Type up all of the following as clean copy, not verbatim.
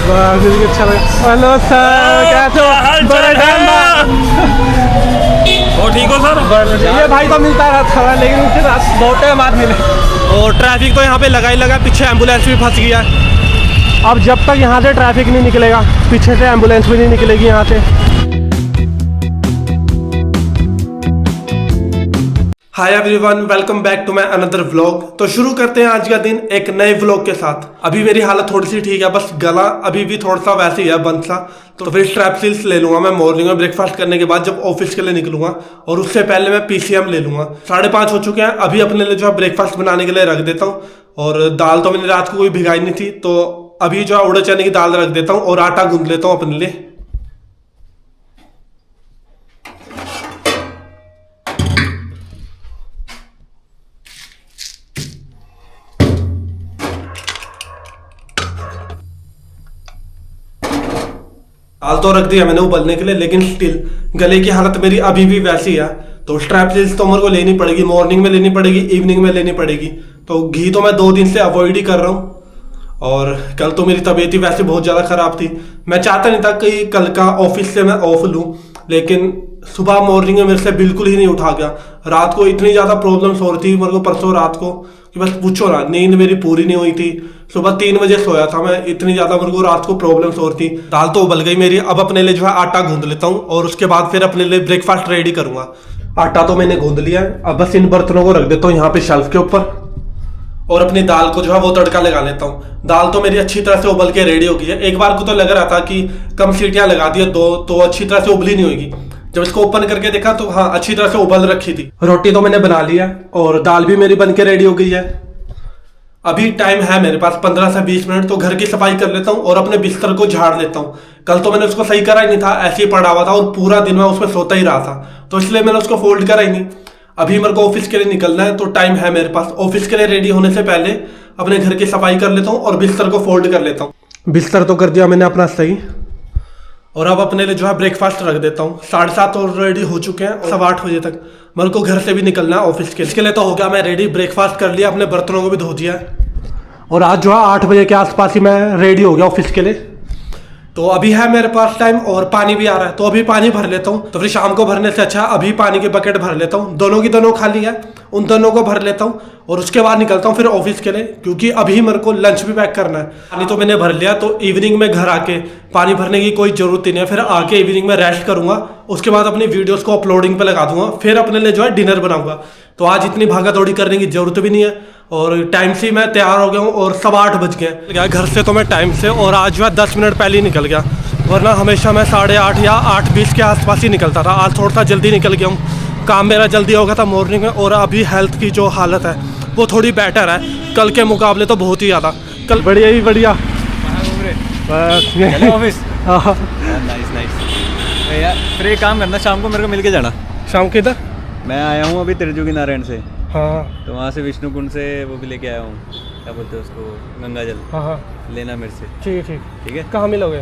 अच्छा लगा। Hello sir, कैसे हो? बड़े टाइम बाद। और ठीक हो सर? ये भाई तो मिलता रहता है लेकिन उसके साथ बहुत टाइम बाद मिले। और ट्रैफिक तो यहाँ पे लगा ही लगा, पीछे एम्बुलेंस भी फंस गया है। अब जब तक यहाँ से ट्रैफिक नहीं निकलेगा, पीछे से एम्बुलेंस भी नहीं निकलेगी यहाँ से। Hi everyone, welcome back to my another vlog. तो शुरू करते हैं आज का दिन एक नए व्लॉग के साथ। अभी मेरी हालत थोड़ी सी ठीक है, बस गला अभी भी थोड़ा सा वैसे ही है, बंद सा। तो फिर स्ट्रेप्सिल्स ले लूंगा मैं मॉर्निंग में ब्रेकफास्ट करने के बाद, जब ऑफिस के लिए निकलूंगा। और उससे पहले मैं पीसीएम ले लूंगा। 5:30 हो चुके हैं। अभी अपने लिए जो है ब्रेकफास्ट बनाने के लिए रख देता हूँ। और दाल तो मैंने रात को कोई भिगाई नहीं थी, तो अभी जो है उड़द चने की दाल रख देता हूँ और आटा गूंद लेता हूँ अपने लिए। दाल तो रख दिया मैंने उबलने के लिए, लेकिन स्टिल गले की हालत मेरी अभी भी वैसी है। तो स्ट्रेप्सिल्स तो मेरे को लेनी पड़ेगी, मॉर्निंग में लेनी पड़ेगी, इवनिंग में लेनी पड़ेगी। तो घी तो मैं 2 दिन से अवॉइड ही कर रहा हूँ। और कल तो मेरी तबीयत ही वैसे बहुत ज़्यादा ख़राब थी। मैं चाहता नहीं था कि कल का ऑफिस से मैं ऑफ लूँ, लेकिन सुबह मॉर्निंग में मेरे से बिल्कुल ही नहीं उठा गया। रात को इतनी ज़्यादा प्रॉब्लम्स हो रही थी मेरे को परसों रात को कि बस पूछो ना। नींद मेरी पूरी नहीं हुई थी। सुबह 3 बजे सोया था मैं, इतनी ज़्यादा मेरे को रात को प्रॉब्लम्स हो रही थी। दाल तो उबल गई मेरी। अब अपने लिए जो है आटा गूंद लेता हूँ और उसके बाद फिर अपने लिए ब्रेकफास्ट रेडी करूँगा। आटा तो मैंने गूंद लिया है। अब बस इन बर्तनों को रख देता हूँ यहाँ पे शेल्फ के ऊपर और अपनी दाल को जो है वो तड़का लगा लेता हूँ। दाल तो मेरी अच्छी तरह से उबल के रेडी हो गई है। एक बार को तो लग रहा था कि कम सीटियाँ लगा दी तो अच्छी तरह से उबली नहीं होगी। जब इसको ओपन करके देखा तो हाँ, अच्छी तरह से उबल रखी थी। रोटी तो मैंने बना लिया और दाल भी मेरी बन के रेडी हो गई है। अभी टाइम है मेरे पास 15 से 20 मिनट, तो घर की सफाई कर लेता हूँ और अपने बिस्तर को झाड़ लेता हूँ। कल तो मैंने उसको सही करा ही नहीं था, ऐसे ही पड़ा हुआ था और पूरा दिन मैं उसमें सोता ही रहा था, तो इसलिए मैंने उसको फोल्ड करा ही नहीं। अभी मेरे को ऑफिस के लिए निकलना है, तो टाइम है मेरे पास। ऑफिस के लिए रेडी होने से पहले अपने घर की सफाई कर लेता हूँ और बिस्तर को फोल्ड कर लेता हूँ। बिस्तर तो कर दिया मैंने अपना सही, और अब अपने लिए जो है ब्रेकफास्ट रख देता हूँ। 7:30 ऑलरेडी हो चुके हैं। 8:15 बजे तक मेरे को घर से भी निकलना है ऑफिस के। इसके लिए तो हो गया मैं रेडी, ब्रेकफास्ट कर लिया, अपने बर्तनों को भी धो दिया है। और आज जो है 8 बजे के आसपास ही मैं रेडी हो गया ऑफिस के लिए। तो अभी है मेरे पास टाइम और पानी भी आ रहा है, तो अभी पानी भर लेता हूँ। तो फिर शाम को भरने से अच्छा अभी पानी की बकेट भर लेता हूँ। दोनों की दोनों खाली है, उन दोनों को भर लेता हूँ और उसके बाद निकलता हूँ फिर ऑफिस के लिए, क्योंकि अभी मेरे को लंच भी पैक करना है। पानी तो मैंने भर लिया, तो इवनिंग में घर आके पानी भरने की कोई जरूरत ही नहीं है। फिर आके इवनिंग में रेस्ट करूंगा, उसके बाद अपनी वीडियोस को अपलोडिंग पे लगा दूंगा, फिर अपने लिए जो है डिनर बनाऊंगा। तो आज इतनी भागा दौड़ी करने की जरूरत भी नहीं है और टाइम से मैं तैयार हो गया हूँ। और 8:15 बज गए घर से, तो मैं टाइम से, और आज जो है 10 मिनट पहले ही निकल गया, वरना हमेशा मैं 8:30 या 8:20 के आसपास ही निकलता था। आज थोड़ा सा जल्दी निकल गया हूँ, काम मेरा जल्दी हो गया था मॉर्निंग में। और अभी हेल्थ की जो हालत है वो थोड़ी बेटर है कल के मुकाबले, तो बहुत ही ज़्यादा। कल बढ़िया ही बढ़िया ऑफिस। नाइस नाइस यार। फिर एक काम करना, शाम को मेरे को मिल के जाना। शाम के इधर मैं आया हूँ अभी त्रिजुगी नारायण से। हाँ तो वहाँ से विष्णु कुंड से वो भी लेके आया हूँ, क्या बोलते हैं उसको, गंगा जल। हाँ लेना मेरे से। ठीक है ठीक ठीक है, कहाँ मिलोगे?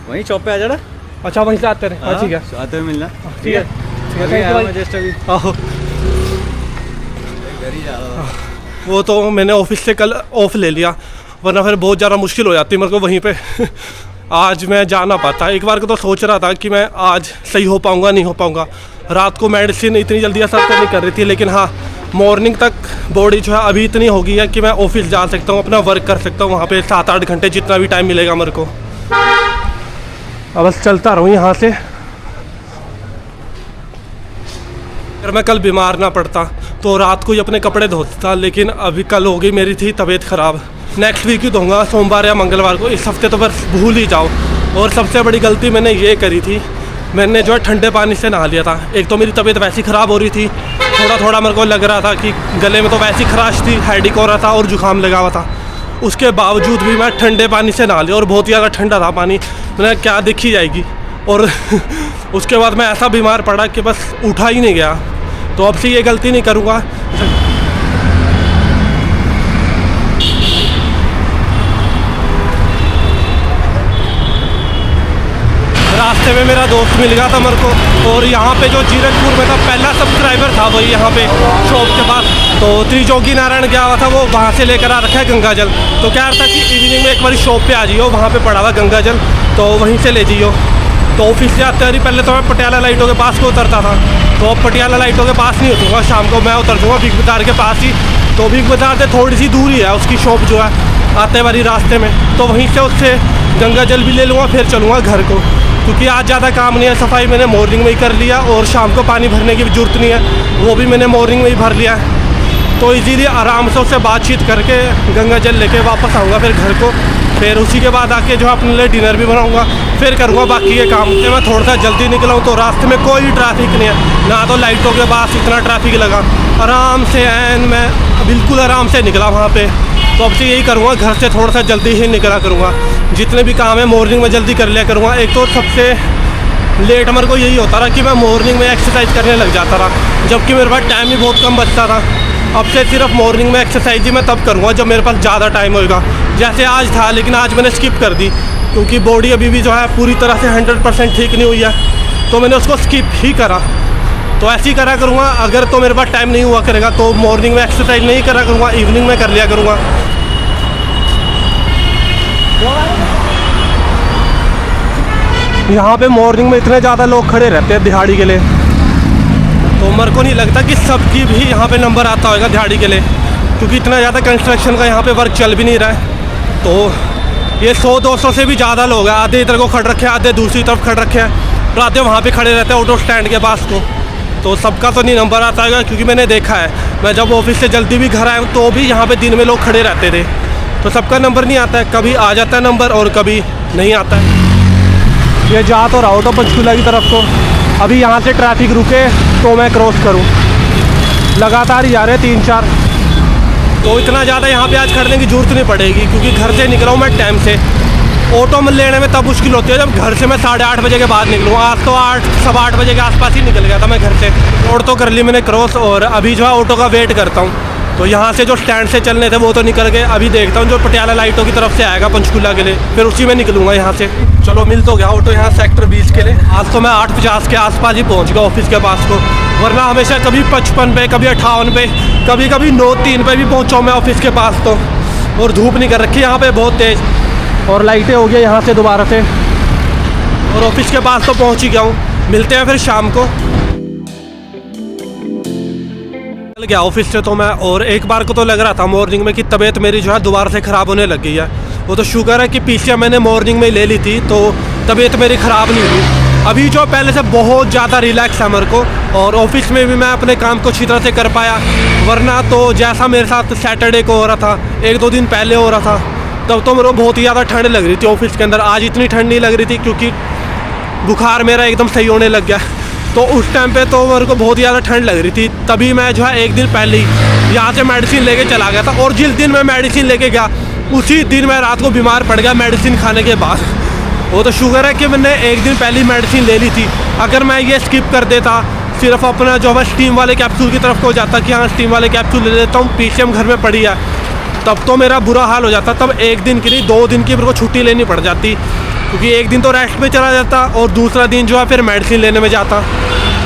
वहीं शॉप पे आ जाना। अच्छा वहीं से आते रहे। हाँ ठीक है, आते हुए मिलना। ठीक है अभी आया मैं जस्ट अभी। आहो। घर ही जा रहा था। वो तो मैंने ऑफिस से कल ऑफ ले लिया, वरना फिर बहुत ज़्यादा मुश्किल हो जाती मेरे को वहीं पे। आज मैं जा ना पाता। एक बार को तो सोच रहा था कि मैं आज सही हो पाऊँगा नहीं हो पाऊँगा। रात को मेडिसिन इतनी जल्दी असर तो नहीं कर रही थी, लेकिन हाँ मॉर्निंग तक बॉडी जो है अभी इतनी हो गई है कि मैं ऑफिस जा सकता हूँ, अपना वर्क कर सकता हूँ वहाँ पे 7-8 घंटे, जितना भी टाइम मिलेगा मेरे को। अब बस चलता रहूँ यहाँ से। अगर मैं कल बीमार ना पड़ता तो रात को ही अपने कपड़े धोता, लेकिन अभी कल हो गई मेरी थी तबीयत ख़राब। नेक्स्ट वीक ही धोऊंगा, सोमवार या मंगलवार को। इस हफ्ते तो बस भूल ही जाओ। और सबसे बड़ी गलती मैंने ये करी थी, मैंने जो है ठंडे पानी से नहा लिया था। एक तो मेरी तबीयत वैसी ख़राब हो रही थी, थोड़ा थोड़ा मेरे को लग रहा था कि गले में तो वैसी खराश थी, हेडेक हो रहा था और जुकाम लगा हुआ था। उसके बावजूद भी मैं ठंडे पानी से नहा लिया, और बहुत ही ज़्यादा ठंडा था पानी। मैंने क्या दिखी जाएगी। और उसके बाद मैं ऐसा बीमार पड़ा कि बस उठा ही नहीं गया। तो अब से ये गलती नहीं करूँगा। रास्ते रास्ते में मेरा दोस्त मिल गया था मेरे को, और यहाँ पे जो जीरकपुर में था पहला सब्सक्राइबर था वही यहाँ पे शॉप के पास। तो त्रिजोगी नारायण गया हुआ था, वो वहाँ से लेकर आ रखा है गंगा जल। तो कह रहा था कि इवनिंग में एक बार शॉप पे आ जाइयो, वहाँ पे पड़ा हुआ गंगा जल, तो वहीं से ले जाइयो। तो ऑफिस से आते ही पहले तो मैं पटियाला लाइटों के पास को उतरता था, तो अब पटियाला लाइटों के पास नहीं उतरूँगा, शाम को मैं उतर दूँगा बिग बाज़ार के पास ही। तो बिग बाज़ार से थोड़ी सी दूरी है उसकी शॉप जो है, आते वाली रास्ते में। तो वहीं से उससे गंगा जल भी ले लूँगा, फिर चलूँगा घर को, क्योंकि आज ज़्यादा काम नहीं है। सफाई मैंने मॉर्निंग में ही कर लिया, और शाम को पानी भरने की भी ज़रूरत नहीं है, वो भी मैंने मॉर्निंग में ही भर लिया है। तो इजीली आराम से उससे बातचीत करके गंगा जल लेके वापस आऊँगा फिर घर को। फिर उसी के बाद आके जो अपने लिए डिनर भी बनाऊँगा, फिर करूँगा बाकी के काम। तो मैं थोड़ा सा जल्दी निकला हूँ, तो रास्ते में कोई ट्रैफिक नहीं है, ना तो लाइटों के पास इतना ट्रैफिक लगा। आराम से मैं बिल्कुल आराम से निकला वहाँ पे। तो अब से यही करूँगा, घर से थोड़ा सा जल्दी ही निकला करूँगा, जितने भी काम है मॉर्निंग में जल्दी कर लिया करूँगा। एक तो सबसे लेट मेरे को यही होता रहा कि मैं मॉर्निंग में एक्सरसाइज करने लग जाता रहा, जबकि मेरे पास टाइम ही बहुत कम बचता था। अब से सिर्फ मॉर्निंग में एक्सरसाइज ही मैं तब करूँगा जब मेरे पास ज़्यादा टाइम होगा, जैसे आज था, लेकिन आज मैंने स्किप कर दी क्योंकि बॉडी अभी भी जो है पूरी तरह से 100% ठीक नहीं हुई है, तो मैंने उसको स्किप ही करा। तो ऐसे ही करा करूँगा। अगर तो मेरे पास टाइम नहीं हुआ करेगा तो मॉर्निंग में एक्सरसाइज नहीं करा करूँगा, इवनिंग में कर लिया करूँगा। यहाँ पे मॉर्निंग में इतने ज़्यादा लोग खड़े रहते हैं दिहाड़ी के लिए, तो मेरे को नहीं लगता कि सबकी भी यहाँ पे नंबर आता होगा दिहाड़ी के लिए, क्योंकि इतना ज़्यादा कंस्ट्रक्शन का यहाँ पे वर्क चल भी नहीं रहा है। तो ये 100-200 से भी ज़्यादा लोग हैं, आधे इधर को खड़ रखे हैं, आधे दूसरी तरफ खड़ रखे हैं, और आधे वहाँ पे खड़े रहते हैं ऑटो स्टैंड के पास को। तो सबका तो नहीं नंबर आता होगा, क्योंकि मैंने देखा है, मैं जब ऑफिस से जल्दी भी घर आया हूँ तो भी यहाँ पे दिन में लोग खड़े रहते थे। तो सबका नंबर नहीं आता है, कभी आ जाता है नंबर और कभी नहीं आता है। ये जा तो रहा हो तो पंचकूला की तरफ को, अभी यहाँ से ट्रैफिक रुके तो मैं क्रॉस करूँ, लगातार ही जा रहे हैं 3-4। तो इतना ज़्यादा यहाँ पे आज खड़ने की ज़रूरत नहीं पड़ेगी, क्योंकि घर से निकला हूँ मैं टाइम से। ऑटो में लेने में तब मुश्किल होती है जब घर से मैं 8:30 बजे के बाद निकलूँ। आज तो 8-8:15 बजे के आसपास ही निकल गया था मैं घर से। रोड तो कर ली मैंने क्रॉस, और अभी जो है ऑटो का वेट करता हूँ। तो यहाँ से जो स्टैंड से चलने थे वो तो निकल गए, अभी देखता हूँ जो पटियाला लाइटों की तरफ से आएगा पंचकूला के लिए, फिर उसी में निकलूँगा यहाँ से। चलो मिल तो गया ऑटो यहाँ सेक्टर 20 के लिए। आज तो मैं 8:50 के आसपास ही पहुँच गया ऑफिस के पास को, वरना हमेशा कभी 55 पे, कभी 58 पे, कभी कभी 9-3 पे भी पहुँचा हूँ मैं ऑफिस के पास। तो और धूप नहीं कर रखी यहाँ पे बहुत तेज़, और लाइटें हो गई यहाँ से दोबारा से, और ऑफिस के पास तो पहुँच ही गया हूँ। मिलते हैं फिर शाम को। चल गया ऑफिस से तो मैं, और एक बार को तो लग रहा था मॉर्निंग में कि तबीयत मेरी जो है दोबारा से ख़राब होने लग गई है। वो तो शुक्र है कि पीसीएम मैंने मॉर्निंग में ले ली थी, तो तबीयत मेरी ख़राब नहीं हुई। अभी जो पहले से बहुत ज़्यादा रिलैक्स है मेरे को, और ऑफिस में भी मैं अपने काम को अच्छी तरह से कर पाया। वरना तो जैसा मेरे साथ सैटरडे को हो रहा था, 1-2 दिन पहले हो रहा था, तब तो मेरे को बहुत ही ज़्यादा ठंड लग रही थी ऑफिस के अंदर। आज इतनी ठंड नहीं लग रही थी क्योंकि बुखार मेरा एकदम सही होने लग गया। तो उस टाइम पे तो मेरे को बहुत ही ज़्यादा ठंड लग रही थी, तभी मैं जो है 1 दिन पहले ही यहाँ से मेडिसिन लेके चला गया था। और जिस दिन मैं मेडिसिन लेके गया उसी दिन मैं रात को बीमार पड़ गया मेडिसिन खाने के बाद। वो तो शुगर है कि मैंने 1 दिन पहले मेडिसिन ले ली थी। अगर मैं ये स्किप कर देता, सिर्फ अपना जो है स्टीम वाले कैप्सूल की तरफ को जाता कि हाँ स्टीम वाले कैप्सूल ले लेता हूँ, पीसीएम घर में पड़ी है, तब तो मेरा बुरा हाल हो जाता। तब 1 दिन की नहीं 2 दिन की मेरे को छुट्टी लेनी पड़ जाती, क्योंकि 1 दिन तो रेस्ट में चला जाता और दूसरा दिन जो है फिर मेडिसिन लेने में जाता।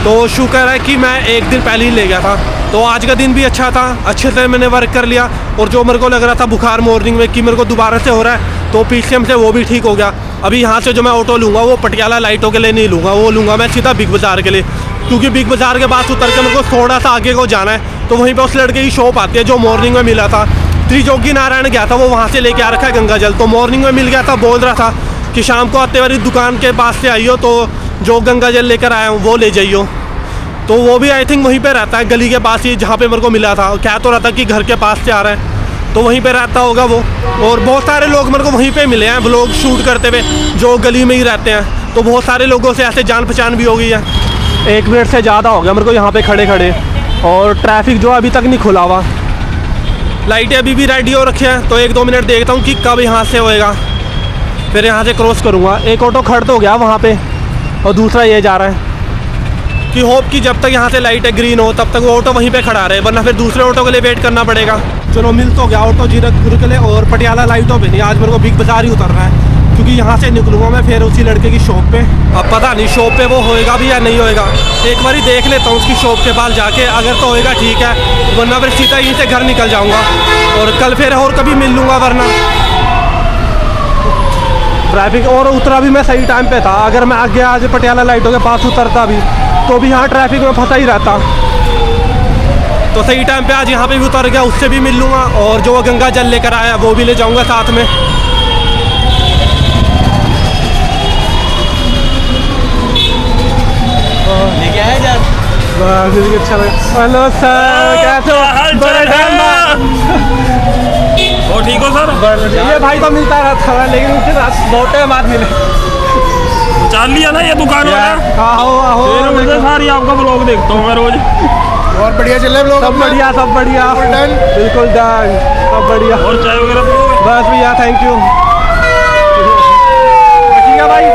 तो शुक्र है कि मैं 1 दिन पहले ही ले गया था। तो आज का दिन भी अच्छा था, अच्छे से मैंने वर्क कर लिया। और जो मेरे को लग रहा था बुखार मॉर्निंग में कि मेरे को दोबारा से हो रहा है, तो पीसीएम से वो भी ठीक हो गया। अभी यहाँ से जो मैं ऑटो लूँगा वो पटियाला लाइटों के लिए नहीं लूँगा, वो लूँगा मैं सीधा बिग बाज़ार के लिए, क्योंकि बिग बाज़ार के बाद उतर के मेरे को थोड़ा सा आगे को जाना है। तो वहीं पर उस लड़के की शॉप आती है जो मॉर्निंग में मिला था, त्रिजोगी नारायण गया था, वो वहाँ से लेके आ रखा है गंगा जल। तो मॉर्निंग में मिल गया था, बोल रहा था कि शाम को आते वाली दुकान के पास से आइयो, तो जो गंगा जल लेकर आया हूँ वो ले जाइयो। तो वो भी आई थिंक वहीं पे रहता है, गली के पास ही जहाँ पे मेरे को मिला था। क्या तो रहता कि घर के पास से आ रहा है, तो वहीं पे रहता होगा वो। और बहुत सारे लोग मेरे को वहीं पे मिले हैं व्लॉग शूट करते हुए, जो गली में ही रहते हैं। तो बहुत सारे लोगों से ऐसे जान पहचान भी हो गई है। 1 मिनट से ज़्यादा हो गया मेरे को यहाँ पे खड़े खड़े, और ट्रैफिक जो अभी तक नहीं खुला हुआ। लाइटें अभी भी रेडी हो रखी हैं, तो 1-2 मिनट देखता हूँ कि कब यहाँ से होएगा, फिर यहाँ से क्रॉस करूँगा। एक ऑटो खड़ तो गया वहाँ पे, और दूसरा ये जा रहा है कि होप कि जब तक यहाँ से लाइट ग्रीन हो तब तक वो ऑटो वहीं पे खड़ा रहे, वरना फिर दूसरे ऑटो के लिए वेट करना पड़ेगा। चलो मिल तो गया ऑटो जीरकपुर के लिए, और पटियाला लाइटों पे नहीं, आज मेरे को बिग बाज़ार ही उतरना है। क्योंकि यहाँ से निकलूँगा मैं फिर उसी लड़के की शॉप पे। अब पता नहीं शॉप पे वो होएगा भी या नहीं होएगा, एक बार देख लेता हूँ उसकी शॉप के पास जाके, अगर तो होएगा ठीक है, वरना फिर सीधा यहीं से घर निकल जाऊँगा और कल फिर और कभी मिल लूँगा। वरना ट्रैफिक और उतरा भी मैं सही टाइम पे था, अगर मैं आगे आज पटियाला लाइटों के पास उतरता भी तो भी यहाँ ट्रैफिक में फंसा ही रहता। तो सही टाइम पे आज यहाँ पे भी उतर गया, उससे भी मिल लूँगा और जो गंगा जल लेकर आया वो भी ले जाऊँगा साथ में। लेके आया जा। अच्छा लगा। हेलो सर, कैसे हो? बड़े टाइम बाद। और ठीक हो सर? ये भाई तो मिलता रहता है लेकिन उसके साथ बहुत टाइम बाद मिले। जान लिया ना ये दुकान वाला? आओ आओ, मुझे सारी आपका ब्लॉग देखता हूँ मैं रोज। और बढ़िया चल रहा है ब्लॉग? सब बढ़िया सब बढ़िया, डन, बिल्कुल डन, सब बढ़िया। और चाय वगैरह पियोगे? बस भैया थैंक यू। ठीक है भाई,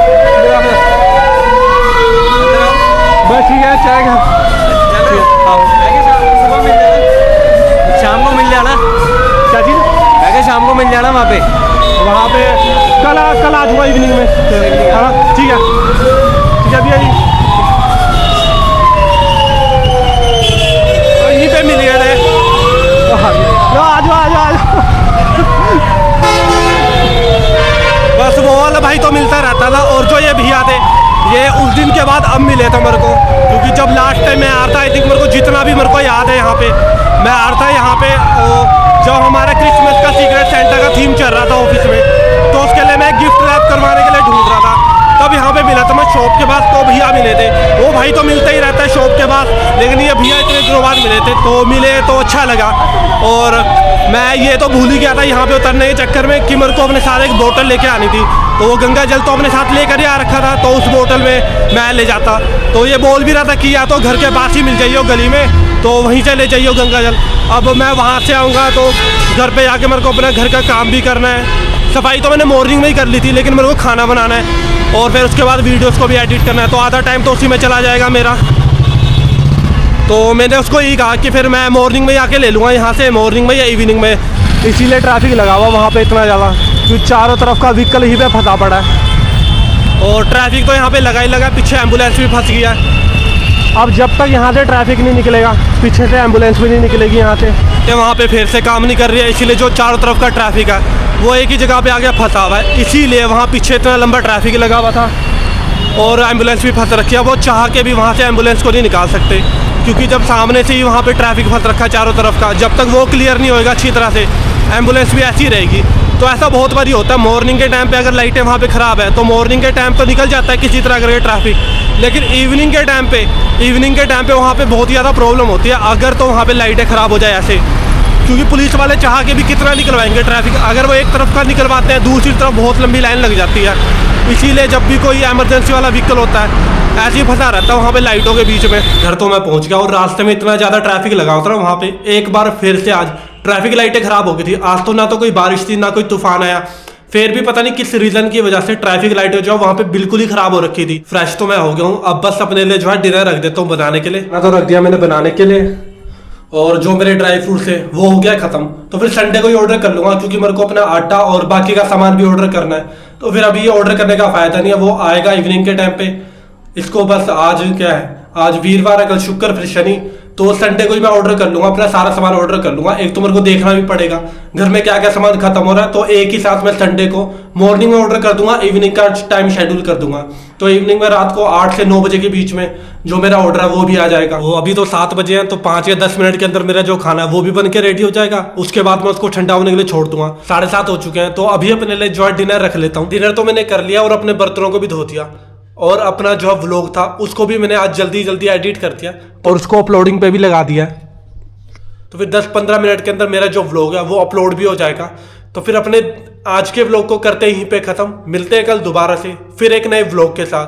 बस ठीक है, चाय का शाम को मिल जाना। क्या चीज़? मैं क्या शाम को मिल जाना वहाँ पे? वहाँ पे कल आ जाऊँगा इवनिंग में। हाँ ठीक है भैया जी, यहीं पे मिल गए थे। आ जाओ। बस वो वाला भाई तो मिलता रहता था, और जो ये भैया थे ये उस दिन के बाद अब मिले थे मेरे को, क्योंकि जब लास्ट टाइम मैं आ रहा था, आई थिंक मेरे को जितना भी मेरे को याद है यहाँ पे मैं आ रहा था यहाँ पे, जब हमारा क्रिसमस का सीक्रेट सेंटा का थीम चल रहा था ऑफिस में, तो उसके लिए मैं गिफ्ट रैप करवाने के लिए ढूंढ रहा था, तब यहाँ पे मिला था मैं शॉप के पास। तो भैया मिले थे, वो भाई तो मिलता ही रहता है शॉप के पास, लेकिन ये भैया इतने दिनों बाद मिले थे, तो मिले तो अच्छा लगा। और मैं ये तो भूल ही गया था यहाँ पे उतरने के चक्कर में कि मेरे को अपने साथ एक बोतल लेके आनी थी, तो वो गंगा जल तो अपने साथ लेकर ही आ रखा था, तो उस बोतल में मैं ले जाता। तो ये बोल भी रहा था कि या तो घर के पास ही मिल जाइए गली में, तो वहीं से ले जाइए गंगा जल। अब मैं वहाँ से आऊँगा तो घर पे जाके मेरे को अपना घर का काम भी करना है। सफाई तो मैंने मॉर्निंग में ही कर ली थी, लेकिन मेरे को खाना बनाना है और फिर उसके बाद वीडियोस को भी एडिट करना है, तो आधा टाइम तो उसी में चला जाएगा मेरा। तो मैंने उसको यही कहा कि फिर मैं मॉर्निंग में ही आके ले लूँगा यहाँ से, मॉर्निंग में या इवनिंग में, इसीलिए ट्रैफिक लगा हुआ वहाँ पे इतना ज़्यादा, क्योंकि चारों तरफ का व्हीकल ही पे फंसा पड़ा है और ट्रैफिक तो यहाँ पे लगा ही लगा, पीछे एम्बुलेंस भी फंस गया है। अब जब तक यहाँ से ट्रैफिक नहीं निकलेगा, पीछे से एम्बुलेंस भी नहीं निकलेगी यहाँ से, तो वहाँ पे फिर से काम नहीं कर रही है, इसीलिए जो चारों तरफ का ट्रैफिक है वो एक ही जगह पे आके फंसा हुआ है, इसीलिए वहाँ पीछे इतना लंबा ट्रैफिक लगा हुआ था और एम्बुलेंस भी फंस रखी है। वो चाह के भी वहाँ से एम्बुलेंस को नहीं निकाल सकते, क्योंकि जब सामने से ही वहाँ पे ट्रैफिक फंस रखा है चारों तरफ का, जब तक वो क्लियर नहीं होएगा अच्छी तरह से, एम्बुलेंस भी ऐसी रहेगी। तो ऐसा बहुत बारी होता है, मॉर्निंग के टाइम पे अगर लाइटें वहाँ पे ख़राब है तो मॉर्निंग के टाइम तो निकल जाता है किसी तरह करके ट्रैफिक, लेकिन इवनिंग के टाइम पे वहाँ पे बहुत ही ज़्यादा प्रॉब्लम होती है, अगर तो वहाँ पे लाइटें ख़राब हो जाए ऐसे, क्योंकि पुलिस वाले चाह के भी कितना निकलवाएंगे ट्रैफिक, अगर वो एक तरफ का निकलवाते हैं दूसरी तरफ बहुत लंबी लाइन लग जाती है। इसीलिए जब भी कोई एमरजेंसी वाला व्हीकल होता है ऐसे ही फंसा रहता है वहाँ पे लाइटों के बीच में। घर तो मैं पहुँच गया और रास्ते में इतना ज़्यादा ट्रैफिक लगा होता है वहाँ पे, एक बार फिर से आज ट्रैफिक लाइटें ख़राब हो गई थी। आज तो ना तो कोई बारिश थी ना कोई तूफान आया, फिर भी पता नहीं किस रीजन की वजह से ट्रैफिक लाइटें जो वहाँ पे बिल्कुल ही खराब हो रखी थी। फ्रेश तो मैं हो गया हूँ, अब बस अपने लिए जो है डिनर रख देता हूँ बनाने के लिए। ना तो रख दिया मैंने बनाने के लिए, और जो मेरे ड्राई फ्रूट्स है वो हो गया खत्म, तो फिर संडे को ही ऑर्डर कर लूंगा, क्योंकि मेरे को अपना आटा और बाकी का सामान भी ऑर्डर करना है। तो फिर अभी ये ऑर्डर करने का फायदा नहीं है, वो आएगा इवनिंग के टाइम पे। इसको बस आज क्या है, आज वीरवार है, कल शुक्र, फिर शनि, तो संडे को ही मैं ऑर्डर कर लूंगा, अपना सारा सामान ऑर्डर कर लूंगा। एक तो मेरे को देखना भी पड़ेगा घर में क्या क्या सामान खत्म हो रहा है, तो एक ही साथ मैं संडे को मॉर्निंग में ऑर्डर कर दूंगा, इवनिंग का टाइम शेड्यूल कर दूंगा। तो इवनिंग में रात को 8 से 9 बजे के बीच में जो मेरा ऑर्डर है वो भी आ जाएगा। वो अभी तो 7 बजे हैं, तो 5 या 10 मिनट के अंदर मेरा जो खाना है वो भी बन के रेडी हो जाएगा। उसके बाद मैं उसको ठंडा होने के लिए छोड़ दूंगा। 7:30 हो चुके हैं, तो अभी अपने लिए जो है डिनर रख लेता हूँ। डिनर तो मैंने कर लिया और अपने बर्तनों को भी धो दिया, और अपना जो व्लॉग था उसको भी मैंने आज जल्दी जल्दी एडिट कर दिया और उसको अपलोडिंग पे भी लगा दिया। तो फिर 10-15 मिनट के अंदर मेरा जो व्लॉग है वो अपलोड भी हो जाएगा। तो फिर अपने आज के व्लॉग को करते यहीं पे खत्म, मिलते हैं कल दोबारा से फिर एक नए व्लॉग के साथ।